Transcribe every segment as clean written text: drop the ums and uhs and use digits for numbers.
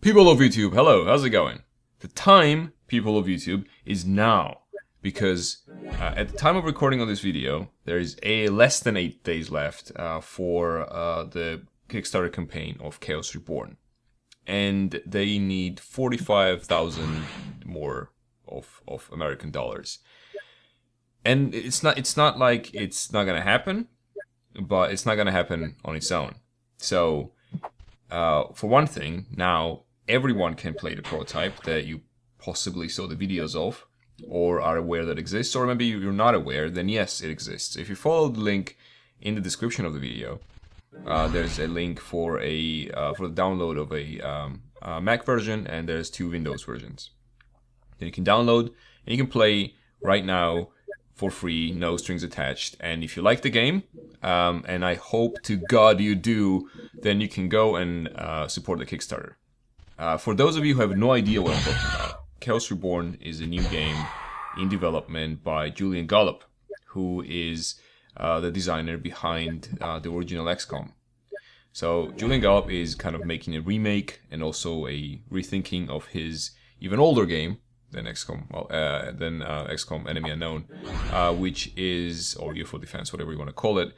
People of YouTube, hello, how's it going? The time, people of YouTube, is now. Because at the time of recording on this video, there is less than 8 days left for the Kickstarter campaign of Chaos Reborn. And they need 45,000 more of American dollars. And it's not like it's not gonna happen, but it's not gonna happen on its own. So for one thing, now everyone can play the prototype that you possibly saw the videos of or are aware that exists, or maybe you're not aware, then yes, it exists. If you follow the link in the description of the video, there's a link for the download of a Mac version, and there's 2 Windows versions. Then you can download and you can play right now for free, no strings attached. And if you like the game, and I hope to God you do, then you can go and support the Kickstarter. For those of you who have no idea what I'm talking about, Chaos Reborn is a new game in development by Julian Gollop, who is the designer behind the original XCOM. So Julian Gollop is kind of making a remake and also a rethinking of his even older game than XCOM, XCOM Enemy Unknown, which is, or UFO Defense, whatever you want to call it,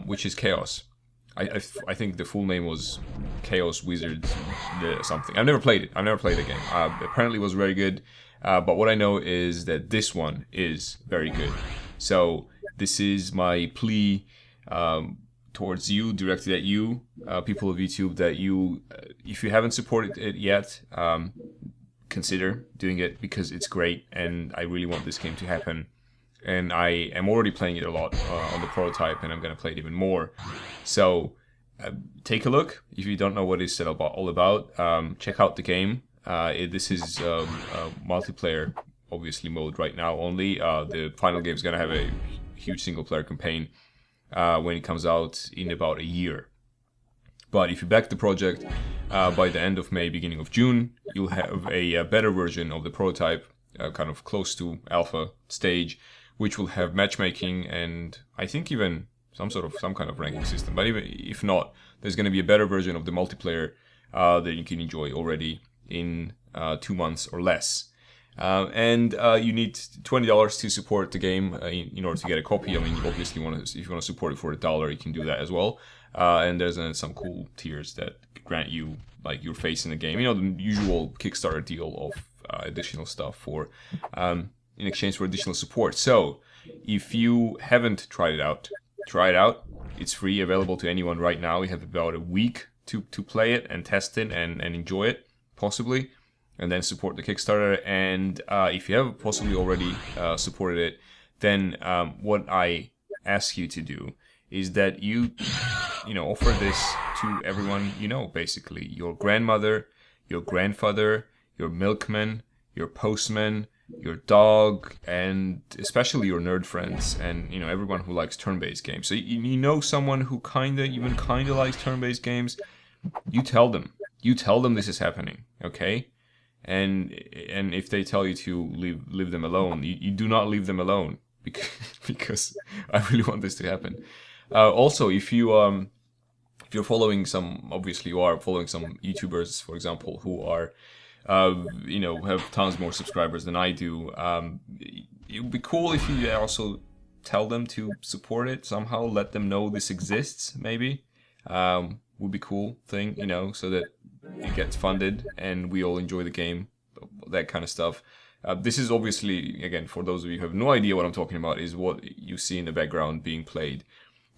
which is Chaos. I think the full name was Chaos Wizards something. I've never played it. I've never played the game. Apparently it was very good, but what I know is that this one is very good. So this is my plea towards you, directed at you, people of YouTube, that you, if you haven't supported it yet, consider doing it, because it's great and I really want this game to happen. And I am already playing it a lot on the prototype, and I'm going to play it even more. So take a look. If you don't know what it's all about, check out the game. This is multiplayer, obviously, mode right now only. The final game is going to have a huge single-player campaign when it comes out in about a year. But if you back the project, by the end of May, beginning of June, you'll have a better version of the prototype, kind of close to alpha stage, which will have matchmaking and I think even some kind of ranking system. But even if not, there's going to be a better version of the multiplayer that you can enjoy already in 2 months or less. And you need $20 to support the game in order to get a copy. I mean, you obviously if you want to support it for $1, you can do that as well. And there's some cool tiers that grant you like your face in the game. You know, the usual Kickstarter deal of additional stuff for in exchange for additional support. So if you haven't tried it out, try it out. It's free, available to anyone right now. You have about a week to play it and test it and enjoy it, possibly, and then support the Kickstarter. And if you have possibly already supported it, then what I ask you to do is that you offer this to everyone you know, basically. Your grandmother, your grandfather, your milkman, your postman, your dog, and especially your nerd friends, and everyone who likes turn-based games. So you know someone who kinda likes turn-based games. You tell them this is happening, okay? And if they tell you to leave them alone, you do not leave them alone, because I really want this to happen. Also, if you're following obviously you are following some YouTubers, for example, who are have tons more subscribers than I do. It would be cool if you also tell them to support it somehow. Let them know this exists, maybe. Would be cool thing, so that it gets funded and we all enjoy the game, that kind of stuff. This is obviously, again, for those of you who have no idea what I'm talking about, is what you see in the background being played.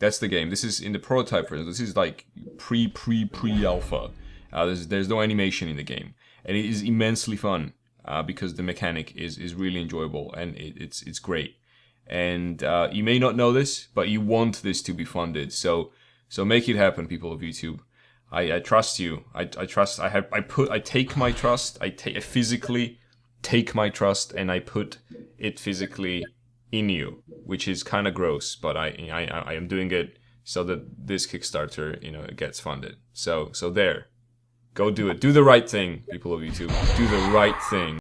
That's the game. This is in the prototype version. This is like pre-alpha. There's no animation in the game. And it is immensely fun because the mechanic is really enjoyable and it's great. And you may not know this, but you want this to be funded. So make it happen, people of YouTube. I trust you. I take my trust. I physically take my trust and I put it physically in you, which is kind of gross, but I am doing it so that this Kickstarter gets funded. So there. Go do it. Do the right thing, people of YouTube. Do the right thing.